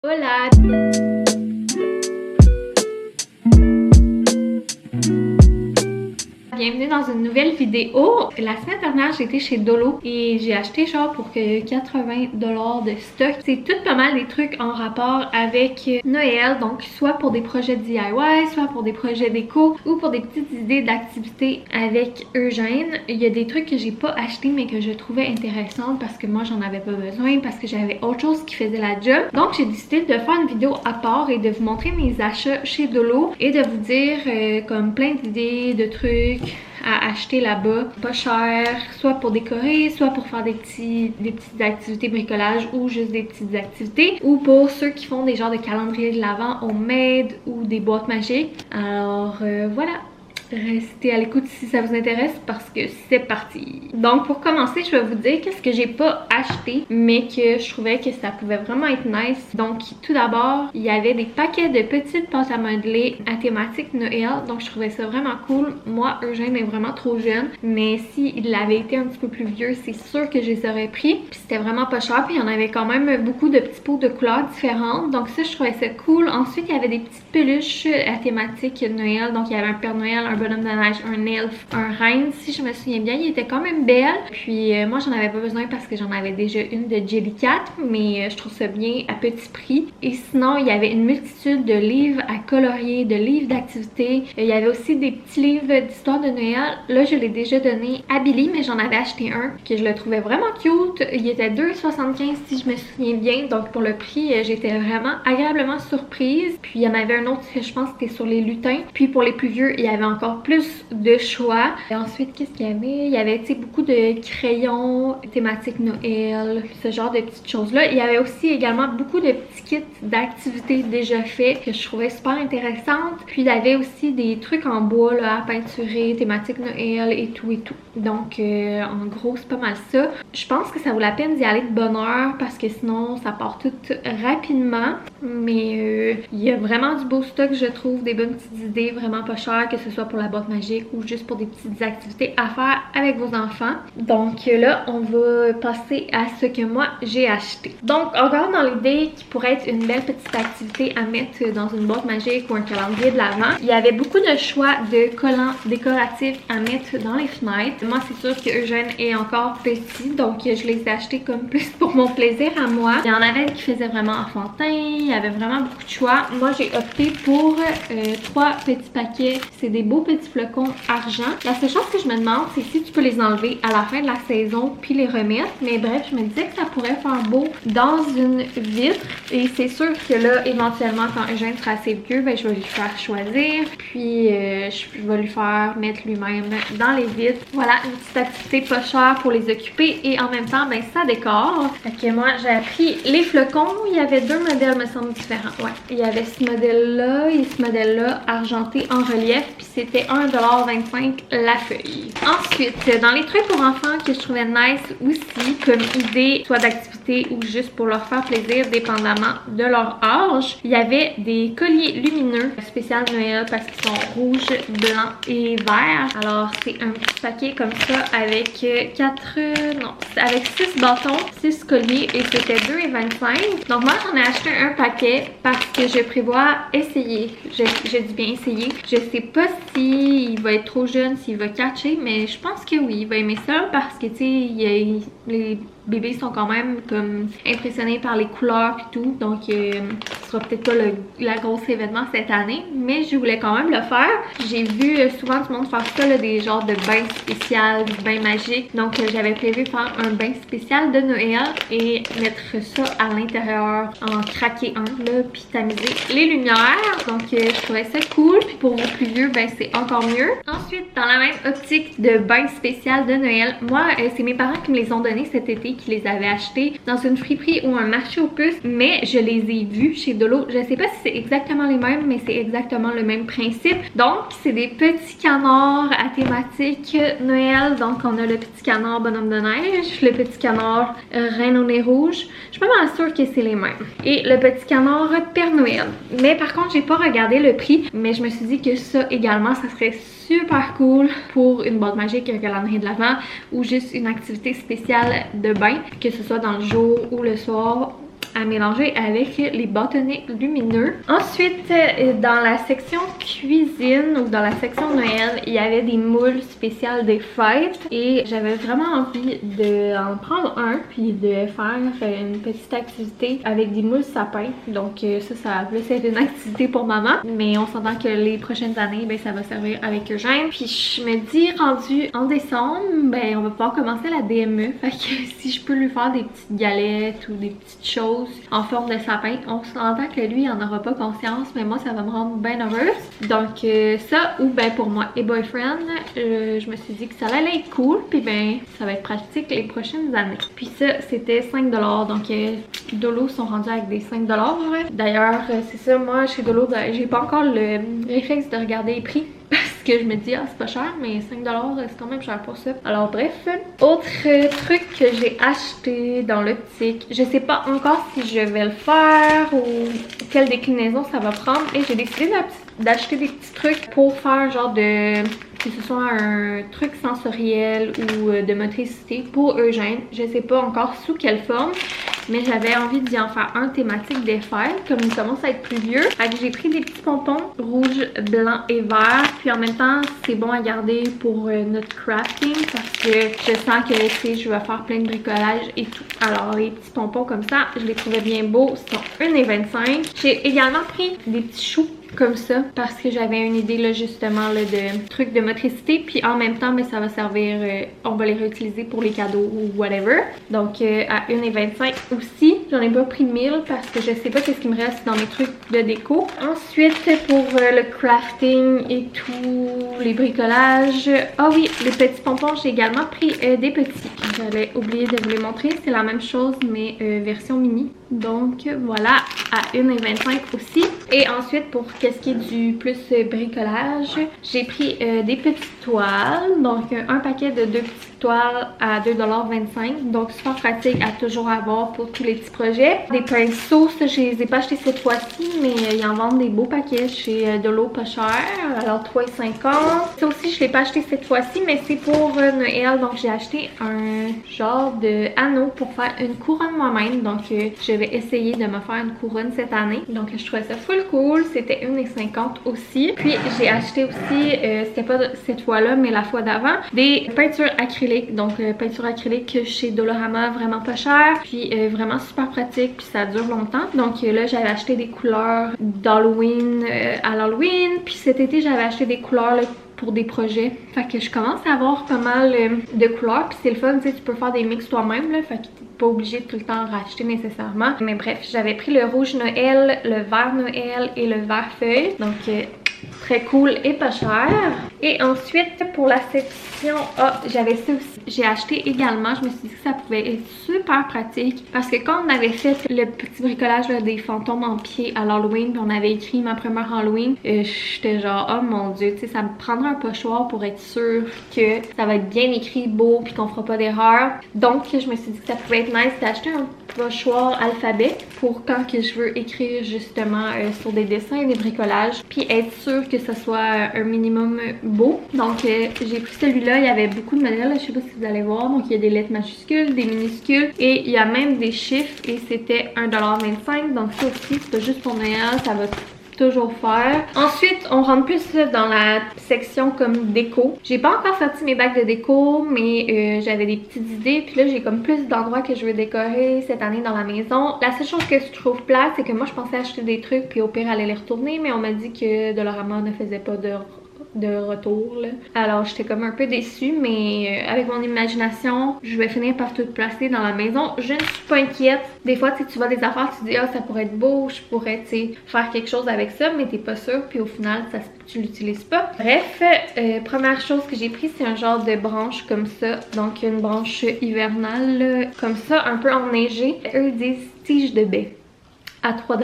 Hola! Bienvenue dans une nouvelle vidéo. La semaine dernière, j'étais chez Dolo et j'ai acheté genre pour 80$ de stock. C'est tout pas mal des trucs en rapport avec Noël, donc soit pour des projets DIY, soit pour des projets déco ou pour des petites idées d'activités avec Eugène. Il y a des trucs que j'ai pas achetés mais que je trouvais intéressants parce que moi j'en avais pas besoin, parce que j'avais autre chose qui faisait la job. Donc j'ai décidé de faire une vidéo à part et de vous montrer mes achats chez Dolo et de vous dire comme plein d'idées, de trucs à acheter là-bas, pas cher, soit pour décorer, soit pour faire des petites activités bricolage ou juste des petites activités, ou pour ceux qui font des genres de calendrier de l'Avent homemade ou des boîtes magiques. Alors voilà. Restez à l'écoute si ça vous intéresse parce que c'est parti. Donc pour commencer, je vais vous dire qu'est-ce que j'ai pas acheté mais que je trouvais que ça pouvait vraiment être nice. Donc tout d'abord, il y avait des paquets de petites pâtes à modeler à thématique Noël. Donc je trouvais ça vraiment cool. Moi, Eugène est vraiment trop jeune, mais s'il avait été un petit peu plus vieux, c'est sûr que je les aurais pris. Puis c'était vraiment pas cher, puis il y en avait quand même beaucoup de petits pots de couleurs différentes. Donc ça, je trouvais ça cool. Ensuite, il y avait des petites peluches à thématique Noël. Donc il y avait un Père Noël, un bonhomme de neige, un elfe, un reine, si je me souviens bien. Il était quand même belle. Puis moi, j'en avais pas besoin parce que j'en avais déjà une de Jellycat, mais je trouve ça bien à petit prix. Et sinon, il y avait une multitude de livres à colorier, de livres d'activités. Il y avait aussi des petits livres d'histoire de Noël. Là, je l'ai déjà donné à Billy, mais j'en avais acheté un que je le trouvais vraiment cute. Il était 2,75 si je me souviens bien. Donc pour le prix, j'étais vraiment agréablement surprise. Puis il y en avait un autre que je pense que c'était sur les lutins. Puis pour les plus vieux, il y avait encore plus de choix. Et ensuite, qu'est-ce qu'il y avait? Il y avait, tu sais, beaucoup de crayons thématiques Noël, ce genre de petites choses-là. Il y avait aussi également beaucoup de petits kits d'activités déjà faits que je trouvais super intéressantes. Puis il y avait aussi des trucs en bois là, à peinturer, thématique Noël et tout et tout. Donc, en gros, c'est pas mal ça. Je pense que ça vaut la peine d'y aller de bonne heure parce que sinon, ça part tout rapidement. Mais il y a vraiment du beau stock, je trouve, des bonnes petites idées, vraiment pas chères, que ce soit pour la boîte magique ou juste pour des petites activités à faire avec vos enfants. Donc là, on va passer à ce que moi, j'ai acheté. Donc, encore dans l'idée qui pourrait être une belle petite activité à mettre dans une boîte magique ou un calendrier de l'Avent, il y avait beaucoup de choix de collants décoratifs à mettre dans les fenêtres. Moi, c'est sûr que Eugène est encore petit, donc je les ai achetés comme plus pour mon plaisir à moi. Il y en avait qui faisaient vraiment enfantin, il y avait vraiment beaucoup de choix. Moi, j'ai opté pour 3 petits paquets. C'est des beaux petits flocons argent. La seule chose que je me demande, c'est si tu peux les enlever à la fin de la saison puis les remettre. Mais bref, je me disais que ça pourrait faire beau dans une vitre. Et c'est sûr que là, éventuellement, quand Eugène sera assez vieux, ben, je vais lui faire choisir. Puis, je vais lui faire mettre lui-même dans les vitres. Voilà, une petite activité pas chère pour les occuper. Et en même temps, ben, ça décore. Fait que moi, j'ai appris les flocons. Il y avait 2 modèles, me semble, différents. Ouais, il y avait ce modèle-là et ce modèle-là argenté en relief. Puis c'était 1,25$ la feuille. Ensuite, dans les trucs pour enfants que je trouvais nice aussi, comme idée, soit d'activité ou juste pour leur faire plaisir, dépendamment de leur âge, il y avait des colliers lumineux spécial Noël parce qu'ils sont rouges, blancs et verts. Alors, c'est un petit paquet comme ça avec 6 bâtons, 6 colliers et c'était 2,25$. Donc moi, j'en ai acheté un paquet parce que je prévois essayer. Je dis bien essayer. Je sais pas s'il va être trop jeune, s'il va catcher, mais je pense que oui, il va aimer ça parce que, tu sais, les bébés sont quand même comme impressionnés par les couleurs et tout, donc ce sera peut-être pas la grosse événement cette année, mais je voulais quand même le faire. J'ai vu souvent du monde faire ça, là, des genres de bains spécial, du bain magique, donc j'avais prévu faire un bain spécial de Noël et mettre ça à l'intérieur, en craquer un, là, puis tamiser les lumières, donc je trouvais ça cool, puis pour vos plus vieux, ben c'est encore mieux. Ensuite, dans la même optique de bain spécial de Noël, moi, c'est mes parents qui me les ont donnés cet été, qui les avaient achetés dans une friperie ou un marché aux puces, mais je les ai vus chez Dolo. Je sais pas si c'est exactement les mêmes, mais c'est exactement le même principe. Donc, c'est des petits canards à thématique Noël. Donc, on a le petit canard bonhomme de neige, le petit canard reine au nez rouge. Je suis pas mal sûre que c'est les mêmes. Et le petit canard Père Noël. Mais par contre, j'ai pas regardé le prix, mais je me suis dit que ça également, ça serait super cool pour une boîte magique, un calendrier de l'Avent ou juste une activité spéciale de bain, que ce soit dans le jour ou le soir. à mélanger avec les bâtonnets lumineux. Ensuite, dans la section cuisine ou dans la section Noël, il y avait des moules spéciales des fêtes et j'avais vraiment envie d'en prendre un puis de faire une petite activité avec des moules sapins. Donc ça va plus être une activité pour maman, mais on s'entend que les prochaines années, ben, ça va servir avec Eugène. Puis je me dis, rendu en décembre, ben on va pouvoir commencer la DME. Fait que si je peux lui faire des petites galettes ou des petites choses en forme de sapin, on s'entend que lui il en aura pas conscience, mais moi ça va me rendre bien heureuse. Donc ça, ou ben pour moi et boyfriend, je me suis dit que ça allait être cool, puis ben ça va être pratique les prochaines années. Puis ça c'était 5$, donc Dolo sont rendus avec des 5$. D'ailleurs c'est ça, moi chez Dolo ben, j'ai pas encore le réflexe de regarder les prix parce que je me dis ah c'est pas cher, mais 5$ c'est quand même cher pour ça. Alors bref, autre truc que j'ai acheté dans l'optique, je sais pas encore si je vais le faire ou quelle déclinaison ça va prendre, et j'ai décidé d'acheter des petits trucs pour faire genre de, que ce soit un truc sensoriel ou de motricité pour Eugène. Je sais pas encore sous quelle forme, mais j'avais envie d'y en faire un thématique des fêtes, comme il commence à être plus vieux. Fait que j'ai pris des petits pompons rouge, blanc et vert, puis en même temps c'est bon à garder pour notre crafting parce que je sens que tu sais, je vais faire plein de bricolage et tout. Alors les petits pompons comme ça, je les trouvais bien beaux, ils sont 1,25$. J'ai également pris des petits choux comme ça parce que j'avais une idée là justement là, de trucs de motricité, puis en même temps mais ça va servir, on va les réutiliser pour les cadeaux ou whatever. Donc à 1,25$ aussi, j'en ai pas pris 1000 parce que je sais pas qu'est-ce qui me reste dans mes trucs de déco. Ensuite pour le crafting et tout, les bricolages, ah oui, les petits pompons, j'ai également pris des petits, j'avais oublié de vous les montrer, c'est la même chose mais version mini. Donc voilà, à 1,25$ aussi. Et ensuite pour qu'est-ce qui est du plus bricolage, j'ai pris des petites toiles, donc un paquet de 2 petites toiles à 2,25$, donc super pratique à toujours avoir pour tous les petits projets. Des pinceaux, ça je les ai pas achetés cette fois-ci, mais ils en vendent des beaux paquets chez Dolo pas cher, alors 3,50$. Ça aussi je l'ai pas acheté cette fois-ci, mais c'est pour Noël, donc j'ai acheté un genre de anneau pour faire une couronne moi-même, donc je vais essayer de me faire une couronne cette année, donc je trouvais ça full cool. C'était 1,50$ aussi. Puis j'ai acheté aussi, c'était pas cette fois-là mais la fois d'avant, des peintures acryliques, donc peinture acrylique chez Dolorama, vraiment pas cher, puis vraiment super pratique, puis ça dure longtemps. Donc là j'avais acheté des couleurs d'Halloween à l'Halloween, puis cet été j'avais acheté des couleurs là, pour des projets. Fait que je commence à avoir pas mal de couleurs, puis c'est le fun, tu sais, tu peux faire des mix toi-même là, fait que t'es pas obligé de tout le temps racheter nécessairement. Mais bref, j'avais pris le rouge Noël, le vert Noël et le vert feuille, donc très cool et pas cher. Et ensuite pour la section A, j'avais ça aussi. J'ai acheté également, je me suis dit que ça pouvait être super pratique parce que quand on avait fait le petit bricolage là, des fantômes en pied à l'Halloween, puis on avait écrit ma première Halloween, j'étais genre oh mon dieu, tu sais, ça me prendra un pochoir pour être sûr que ça va être bien écrit, beau, puis qu'on fera pas d'erreur. Donc je me suis dit que ça pouvait être nice d'acheter un pochoir alphabet pour quand que je veux écrire justement sur des dessins et des bricolages, puis être sûr que ça soit un minimum beau. Donc j'ai pris celui-là, il y avait beaucoup de modèles, je sais pas si vous allez voir, donc il y a des lettres majuscules, des minuscules et il y a même des chiffres et c'était 1,25$, donc ça aussi c'est pas juste pour Noël, ça va toujours faire. Ensuite, on rentre plus dans la section comme déco. J'ai pas encore sorti mes bacs de déco, mais j'avais des petites idées. Puis là, j'ai comme plus d'endroits que je veux décorer cette année dans la maison. La seule chose que je trouve plate, c'est que moi, je pensais acheter des trucs puis au pire aller les retourner, mais on m'a dit que Dolorama ne faisait pas de retour là. Alors j'étais comme un peu déçue, mais avec mon imagination je vais finir par tout placer dans la maison. Je ne suis pas inquiète. Des fois tu vois des affaires, tu te dis ah ça pourrait être beau, je pourrais tu sais faire quelque chose avec ça, mais t'es pas sûre, puis au final ça, tu l'utilises pas. Bref, première chose que j'ai pris, c'est un genre de branche comme ça, donc une branche hivernale là, comme ça, un peu enneigée. Eux disent tige de baie. à 3 $.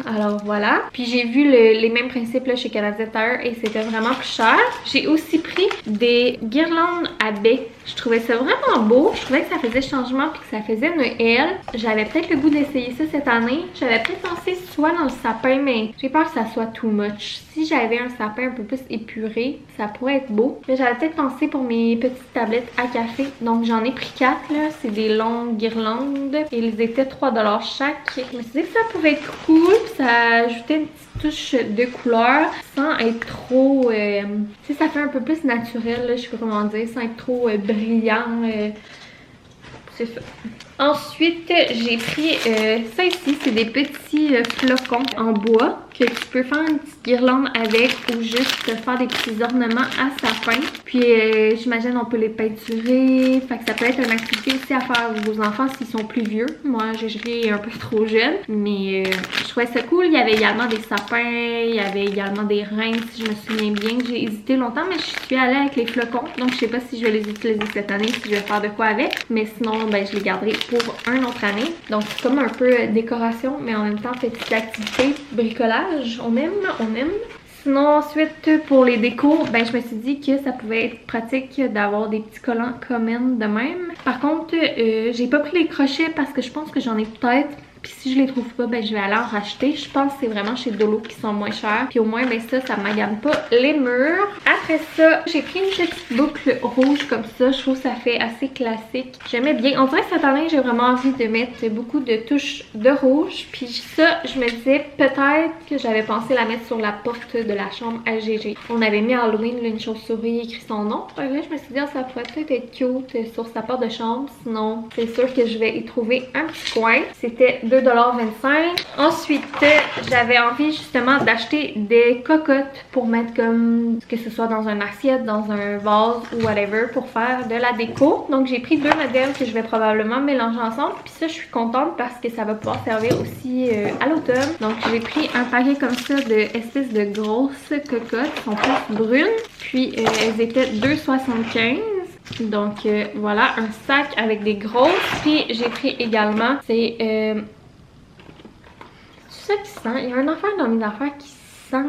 Alors voilà. Puis j'ai vu les mêmes principes là, chez Canadian Tire et c'était vraiment plus cher. J'ai aussi pris des guirlandes à baies. Je trouvais ça vraiment beau. Je trouvais que ça faisait changement puis que ça faisait Noël. J'avais peut-être le goût d'essayer ça cette année. J'avais peut-être pensé soit dans le sapin, mais j'ai peur que ça soit too much. Si j'avais un sapin un peu plus épuré, ça pourrait être beau. Mais j'avais peut-être pensé pour mes petites tablettes à café. Donc j'en ai pris 4 là. C'est des longues guirlandes. Et ils étaient 3 $ chaque. Je me suis dit que ça pouvait être cool. Ça ajoutait une petite touche de couleur sans être trop... tu sais, ça fait un peu plus naturel, là, je sais pas comment dire, sans être trop brillant. C'est ça. Ensuite, j'ai pris ça ici, c'est des petits flocons en bois que tu peux faire une petite guirlande avec ou juste faire des petits ornements à sapin. Puis j'imagine on peut les peinturer, fait que ça peut être une activité aussi à faire avec vos enfants s'ils sont plus vieux. Moi, je serais un peu trop jeune, mais je trouvais ça cool. Il y avait également des sapins, il y avait également des reines si je me souviens bien. J'ai hésité longtemps, mais je suis allée avec les flocons, donc je sais pas si je vais les utiliser cette année, si je vais faire de quoi avec, mais sinon ben je les garderai pour une autre année. Donc c'est comme un peu décoration, mais en même temps petite activité, bricolage, on aime, on aime. Sinon ensuite pour les décos, ben je me suis dit que ça pouvait être pratique d'avoir des petits collants Common de même. Par contre, j'ai pas pris les crochets parce que je pense que j'en ai peut-être. Puis si je les trouve pas, ben je vais aller en racheter. Je pense que c'est vraiment chez Dolo qui sont moins chers. Puis au moins, ben ça m'agame pas les murs. Après ça, j'ai pris une petite boucle rouge comme ça. Je trouve que ça fait assez classique. J'aimais bien. On dirait que cette année, j'ai vraiment envie de mettre beaucoup de touches de rouge. Puis ça, je me disais peut-être que j'avais pensé la mettre sur la porte de la chambre à Gégé. On avait mis à Halloween là, une chauve-souris écrit son nom. Là, je me suis dit, ça pourrait peut-être être cute sur sa porte de chambre. Sinon, c'est sûr que je vais y trouver un petit coin. C'était 2,25 $. Ensuite, j'avais envie justement d'acheter des cocottes pour mettre comme, que ce soit dans une assiette, dans un vase ou whatever, pour faire de la déco. Donc j'ai pris 2 modèles que je vais probablement mélanger ensemble. Puis ça, je suis contente parce que ça va pouvoir servir aussi à l'automne. Donc j'ai pris un paquet comme ça de espèces de grosses cocottes qui sont plus brunes. Puis elles étaient 2,75 $. Donc voilà, un sac avec des grosses. Puis j'ai pris également, c'est ça qui sent. Il y a un affaire dans mes affaires qui sent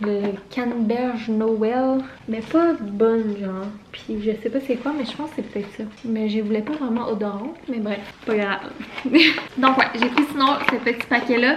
le canneberge Noël, mais pas bonne genre. Puis je sais pas c'est quoi, mais je pense que c'est peut-être ça. Mais je voulais pas vraiment odorant, mais bref, pas grave. Donc ouais, j'ai pris sinon ce petit paquet là.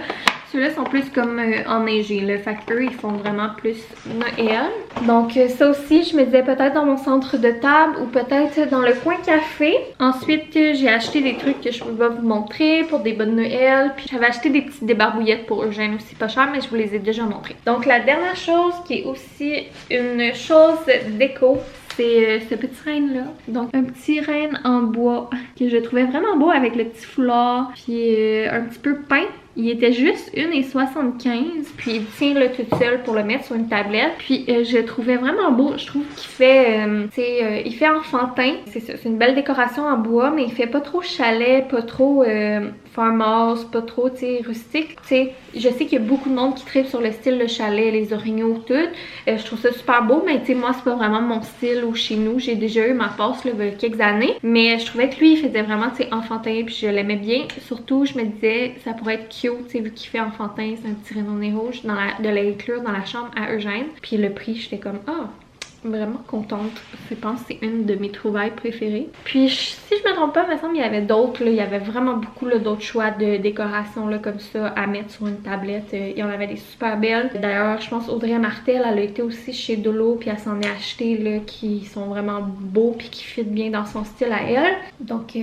Ceux-là sont plus comme enneigés, là. Fait qu'eux, ils font vraiment plus Noël. Donc ça aussi, je me disais peut-être dans mon centre de table ou peut-être dans le coin café. Ensuite, j'ai acheté des trucs que je vais vous montrer pour des bonnes Noël. Puis j'avais acheté des petites débarbouillettes pour Eugène aussi, pas cher, mais je vous les ai déjà montrées. Donc la dernière chose qui est aussi une chose déco, c'est ce petit renne là. Donc un petit renne en bois que je trouvais vraiment beau avec le petit foulard puis un petit peu peint. Il était juste 1,75 $, puis il tient là tout seul pour le mettre sur une tablette. Puis je le trouvais vraiment beau. Je trouve qu'il fait, il fait enfantin. C'est ça, c'est une belle décoration en bois, mais il fait pas trop chalet, pas trop farmhouse, pas trop, tu sais, rustique. Tu sais, je sais qu'il y a beaucoup de monde qui tripe sur le style le chalet, les orignaux, tout. Je trouve ça super beau, mais tu sais, moi, c'est pas vraiment mon style ou chez nous. J'ai déjà eu ma passe là, il y a quelques années. Mais je trouvais que lui, il faisait vraiment, tu sais, enfantin, puis je l'aimais bien. Surtout, je me disais, ça pourrait être cute, tu sais, vu qu'il fait enfantin, c'est un petit renommé rouge, de l'inclure dans la chambre à Eugène. Puis le prix, j'étais comme, ah! Vraiment contente. Je pense que c'est une de mes trouvailles préférées. Puis si je me trompe pas, il me semble qu'il y avait d'autres. Il y avait vraiment beaucoup d'autres choix de décoration là, comme ça à mettre sur une tablette. Il y en avait des super belles. D'ailleurs, je pense Audrey Martel, elle a été aussi chez Dolo puis elle s'en est acheté là, qui sont vraiment beaux puis qui fit bien dans son style à elle. Donc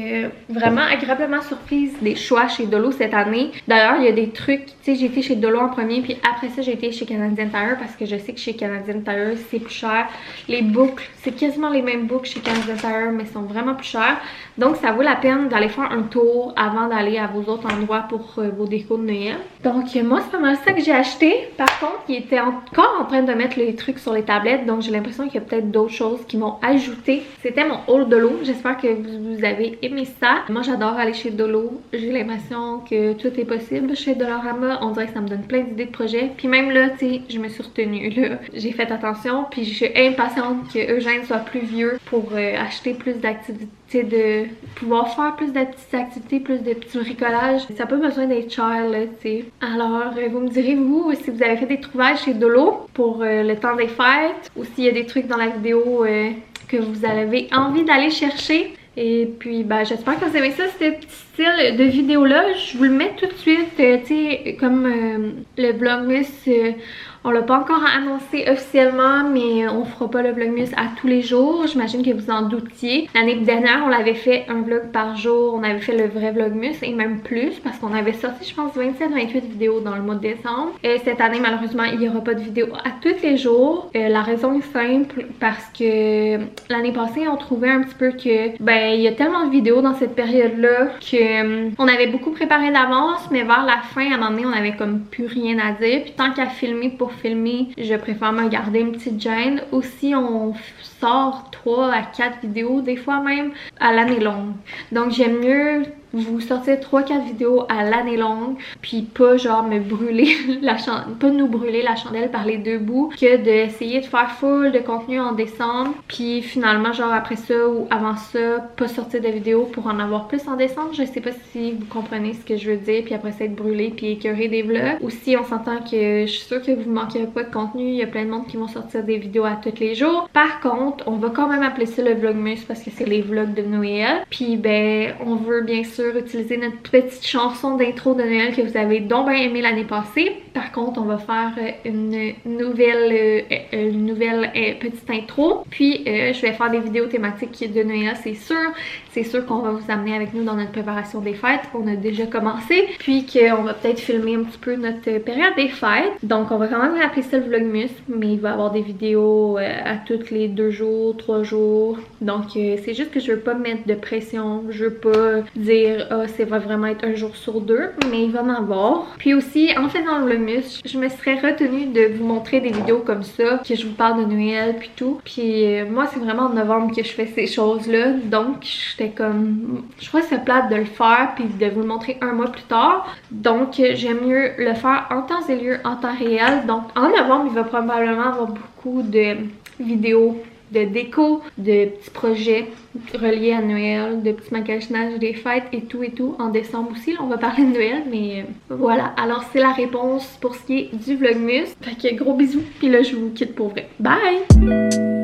vraiment agréablement surprise des choix chez Dolo cette année. D'ailleurs, il y a des trucs, tu sais, j'ai été chez Dolo en premier puis après ça, j'ai été chez Canadian Tire parce que je sais que chez Canadian Tire, c'est plus cher. Les boucles, c'est quasiment les mêmes boucles chez Canadian Tire, mais sont vraiment plus chères. Donc, ça vaut la peine d'aller faire un tour avant d'aller à vos autres endroits pour vos décos de Noël. Donc, moi, c'est pas mal ça que j'ai acheté. Par contre, il était encore en train de mettre les trucs sur les tablettes. Donc, j'ai l'impression qu'il y a peut-être d'autres choses qui vont ajouter. C'était mon haul Dolo. J'espère que vous avez aimé ça. Moi, j'adore aller chez Dolo. J'ai l'impression que tout est possible chez Dollarama. On dirait que ça me donne plein d'idées de projets. Puis même là, tu sais, je me suis retenue. Là, j'ai fait attention. Puis je suis impatiente que Eugène soit plus vieux pour acheter plus d'activités, de pouvoir faire plus de petites activités, plus de petits bricolages. Ça n'a pas besoin d'être cher, là, tu sais. Alors, vous me direz, vous, si vous avez fait des trouvailles chez Dolo pour le temps des fêtes, ou s'il y a des trucs dans la vidéo que vous avez envie d'aller chercher. Et puis, ben, j'espère que vous aimez ça, ce petit style de vidéo-là. Je vous le mets tout de suite, tu sais, comme le Vlogmas, on l'a pas encore annoncé officiellement, mais on fera pas le Vlogmas à tous les jours. J'imagine que vous en doutiez. L'année dernière, on l'avait fait un vlog par jour. On avait fait le vrai Vlogmas et même plus parce qu'on avait sorti, je pense, 27-28 vidéos dans le mois de décembre. Et cette année, malheureusement, il y aura pas de vidéo à tous les jours. La raison est simple parce que l'année passée, on trouvait un petit peu que, ben, il y a tellement de vidéos dans cette période-là que on avait beaucoup préparé d'avance, mais vers la fin, à un moment donné, on avait comme plus rien à dire. Puis tant qu'à filmer pour filmer, je préfère me garder une petite gêne. Aussi, on sort 3 à 4 vidéos, des fois même, à l'année longue. Donc j'aime mieux vous sortir 3-4 vidéos à l'année longue, puis pas genre me brûler la chandelle, pas nous brûler la chandelle par les deux bouts, que d'essayer de faire full de contenu en décembre, puis finalement genre après ça ou avant ça, pas sortir de vidéos pour en avoir plus en décembre. Je sais pas si vous comprenez ce que je veux dire, puis après ça être brûlé puis écœurer des vlogs. Aussi, on s'entend que je suis sûre que vous manquerez pas de contenu, il y a plein de monde qui vont sortir des vidéos à tous les jours. Par contre, on va quand même appeler ça le Vlogmas parce que c'est les vlogs de Noël. Puis ben, on veut bien sûr utiliser notre petite chanson d'intro de Noël que vous avez donc bien aimé l'année passée. Par contre, on va faire une nouvelle petite intro. Puis je vais faire des vidéos thématiques de Noël, c'est sûr. C'est sûr qu'on va vous amener avec nous dans notre préparation des fêtes. On a déjà commencé. Puis qu'on va peut-être filmer un petit peu notre période des fêtes. Donc on va quand même appeler ça le Vlogmas. Mais il va y avoir des vidéos à tous les 2 jours, 3 jours. Donc c'est juste que je veux pas mettre de pression. Je veux pas dire ça va vraiment être un jour sur 2, mais il va en avoir. Puis aussi, en faisant le Vlogmas, je me serais retenue de vous montrer des vidéos comme ça, que je vous parle de Noël puis tout. Puis moi, c'est vraiment en novembre que je fais ces choses-là. Donc j'étais comme, je crois que c'est plate de le faire puis de vous le montrer un mois plus tard. Donc j'aime mieux le faire en temps et lieu, en temps réel. Donc en novembre, il va probablement avoir beaucoup de vidéos de déco, de petits projets reliés à Noël, de petits magasinages des fêtes et tout et tout. En décembre aussi, là, on va parler de Noël, mais voilà. Alors c'est la réponse pour ce qui est du Vlogmas. Fait que gros bisous, puis là je vous quitte pour vrai. Bye!